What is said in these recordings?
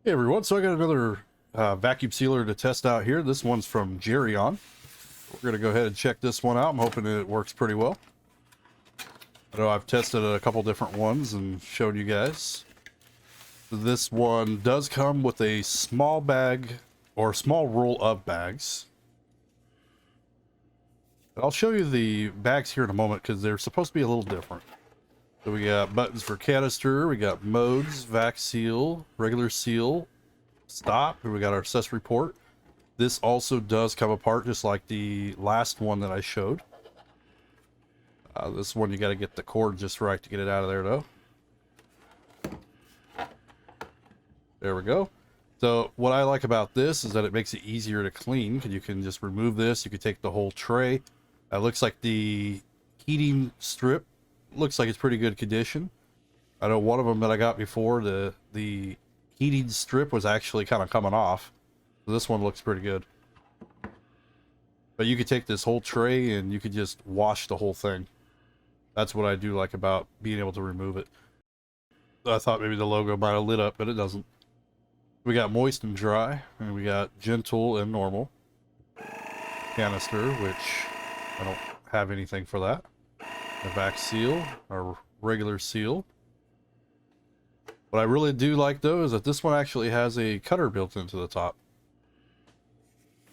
Hey everyone, so I got another vacuum sealer to test out here. This one's from Geryon. We're going to go ahead and check this one out. I'm hoping it works pretty well. I know I've tested a couple different ones and showed you guys. This one does come with a small bag or small roll of bags. I'll show you the bags here in a moment because they're supposed to be a little different. So we got buttons for canister, we got modes, vac seal, regular seal, stop, and we got our accessory port. This also does come apart just like the last one that I showed. This one you got to get the cord just right to get it out of there though. There we go. So what I like about this is that it makes it easier to clean. You can just remove this. You can take the whole tray. It looks like the heating strip looks like it's pretty good condition. I know one of them that I got before, the heating strip was actually kind of coming off. So this one looks pretty good. But you could take this whole tray and you could just wash the whole thing. That's what I do like about being able to remove it. I thought maybe the logo might have lit up, but it doesn't. We got moist and dry, and we got gentle and normal. Canister, which I don't have anything for that. The vac seal, our regular seal. What I really do like though is that this one actually has a cutter built into the top.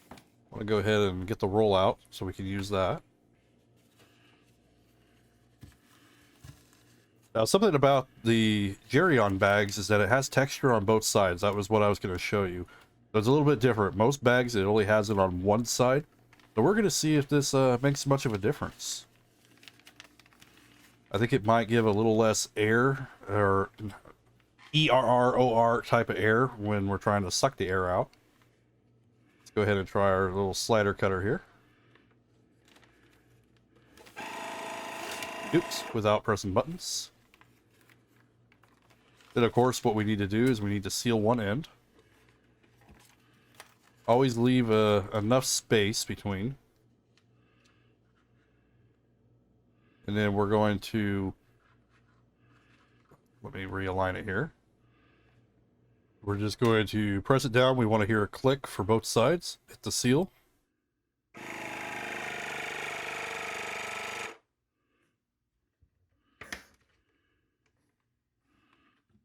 I want to go ahead and get the roll out so we can use that. Now, something about the Geryon bags is that it has texture on both sides. That was what I was going to show you. So it's a little bit different. Most bags, it only has it on one side. So we're going to see if this makes much of a difference. I think it might give a little less air, or ERROR type of air when we're trying to suck the air out. Let's go ahead and try our little slider cutter here. Oops, without pressing buttons. Then of course what we need to do is we need to seal one end. Always leave enough space between. And then we're going to, let me realign it here. We're just going to press it down. We want to hear a click for both sides. Hit the seal.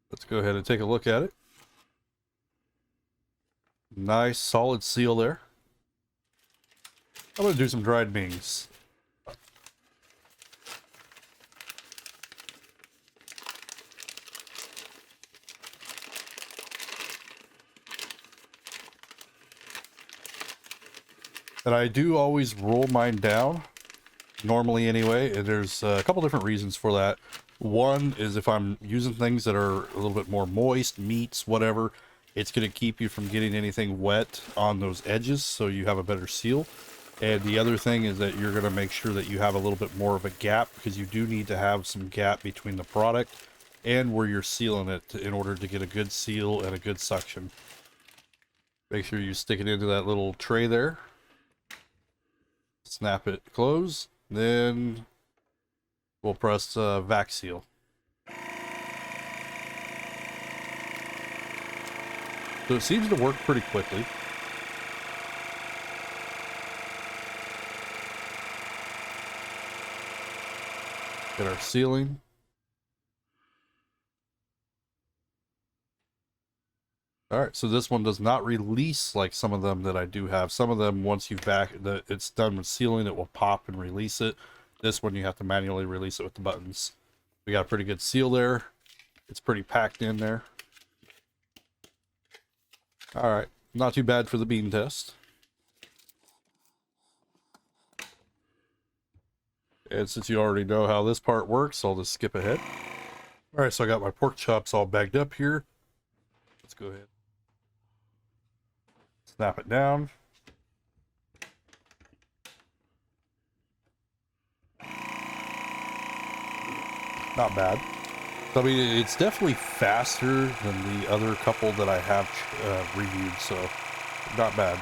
Let's go ahead and take a look at it. Nice solid seal there. I'm going to do some dried beans. And I do always roll mine down, normally anyway, and there's a couple different reasons for that. One is if I'm using things that are a little bit more moist, meats, whatever, it's going to keep you from getting anything wet on those edges, so you have a better seal. And the other thing is that you're going to make sure that you have a little bit more of a gap, because you do need to have some gap between the product and where you're sealing it in order to get a good seal and a good suction. Make sure you stick it into that little tray there. Snap it close, then we'll press vac seal. So it seems to work pretty quickly. Get our sealing. All right, so this one does not release like some of them that I do have. Some of them, once it's done with sealing, it will pop and release it. This one, you have to manually release it with the buttons. We got a pretty good seal there. It's pretty packed in there. All right, not too bad for the bean test. And since you already know how this part works, I'll just skip ahead. All right, so I got my pork chops all bagged up here. Let's go ahead. Snap it down. Not bad. So, I mean, it's definitely faster than the other couple that I have reviewed, so not bad.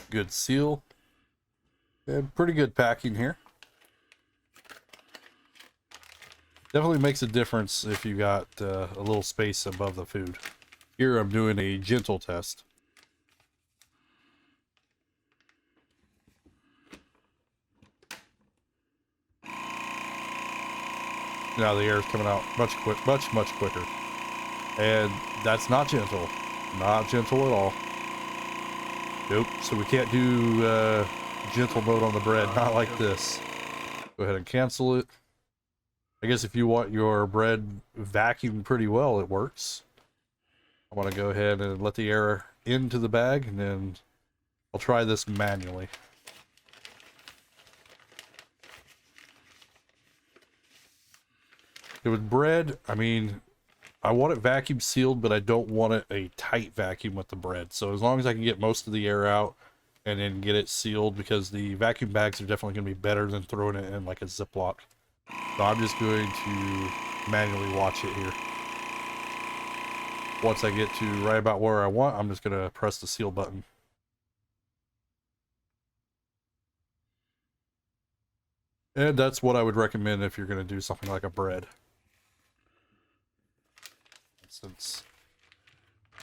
Good seal. And pretty good packing here. Definitely makes a difference if you got a little space above the food. Here I'm doing a gentle test. Now the air is coming out much quicker. And that's not gentle. Not gentle at all. Nope. So we can't do gentle mode on the bread. Not like this. Go ahead and cancel it. I guess if you want your bread vacuumed pretty well, it works. I want to go ahead and let the air into the bag, and then I'll try this manually. With bread, I mean, I want it vacuum sealed, but I don't want it a tight vacuum with the bread. So as long as I can get most of the air out and then get it sealed, because the vacuum bags are definitely going to be better than throwing it in like a Ziploc. So I'm just going to manually watch it here. Once I get to right about where I want, I'm just going to press the seal button. And that's what I would recommend if you're going to do something like a bread.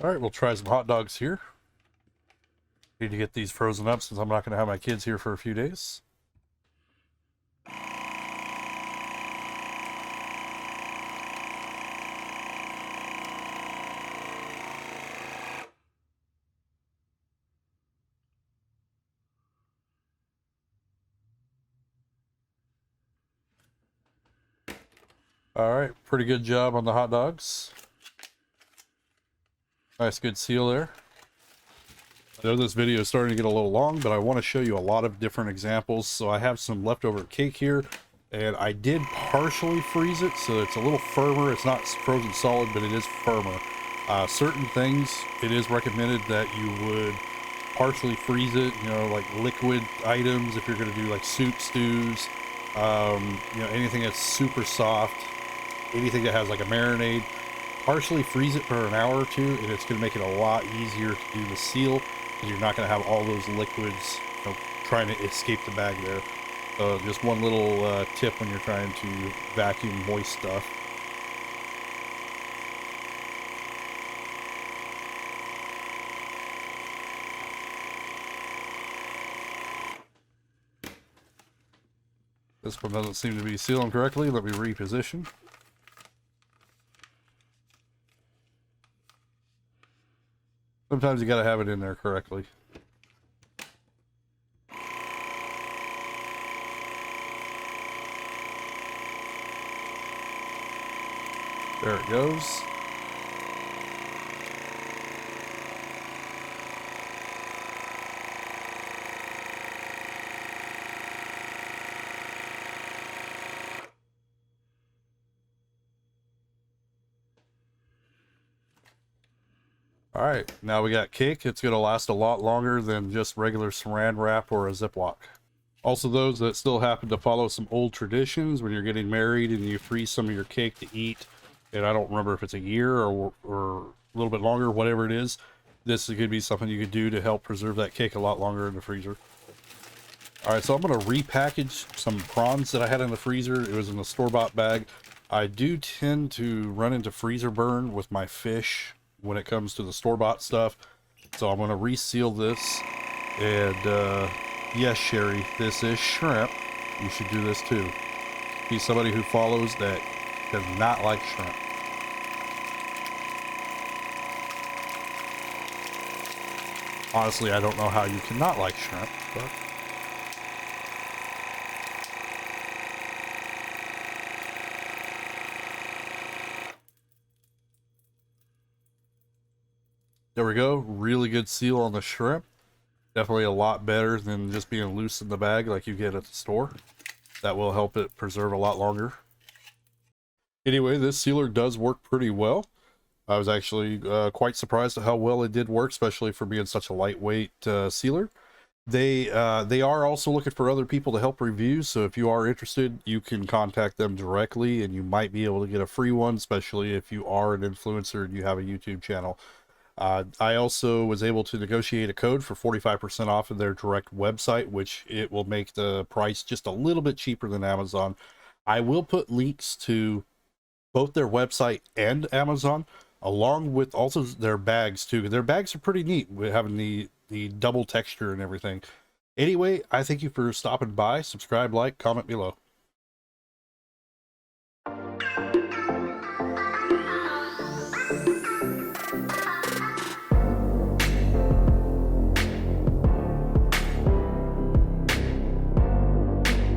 Alright, we'll try some hot dogs here. Need to get these frozen up since I'm not going to have my kids here for a few days. Alright, pretty good job on the hot dogs. Nice good seal there. I know this video is starting to get a little long, but I want to show you a lot of different examples. So I have some leftover cake here, and I did partially freeze it, so it's a little firmer. It's not frozen solid, but it is firmer. Certain things, it is recommended that you would partially freeze it, you know, like liquid items, if you're going to do like soup, stews, you know, anything that's super soft, anything that has like a marinade. Partially freeze it for an hour or two, and it's going to make it a lot easier to do the seal, because you're not going to have all those liquids, you know, trying to escape the bag there. So just one little tip when you're trying to vacuum moist stuff. This one doesn't seem to be sealing correctly. Let me reposition. Sometimes you gotta have it in there correctly. There it goes. All right, now we got cake. It's going to last a lot longer than just regular saran wrap or a Ziploc. Also, those that still happen to follow some old traditions, when you're getting married and you freeze some of your cake to eat, and I don't remember if it's a year or a little bit longer, whatever it is, this could be something you could do to help preserve that cake a lot longer in the freezer. All right, so I'm going to repackage some prawns that I had in the freezer. It was in the store-bought bag. I do tend to run into freezer burn with my fish when it comes to the store-bought stuff, so I'm going to reseal this. And yes, Sherry, this is shrimp. You should do this too. Be somebody who follows that does not like shrimp. Honestly, I don't know how you cannot like shrimp, but there we go. Really good seal on the shrimp. Definitely a lot better than just being loose in the bag like you get at the store. That will help it preserve a lot longer. Anyway, this sealer does work pretty well. I was actually quite surprised at how well it did work, especially for being such a lightweight sealer. They are also looking for other people to help review, so if you are interested, you can contact them directly, and you might be able to get a free one, especially if you are an influencer and you have a YouTube channel. I also was able to negotiate a code for 45% off of their direct website, which it will make the price just a little bit cheaper than Amazon. I will put links to both their website and Amazon, along with also their bags too. Their bags are pretty neat with having the double texture and everything. Anyway, I thank you for stopping by. Subscribe, like, comment below.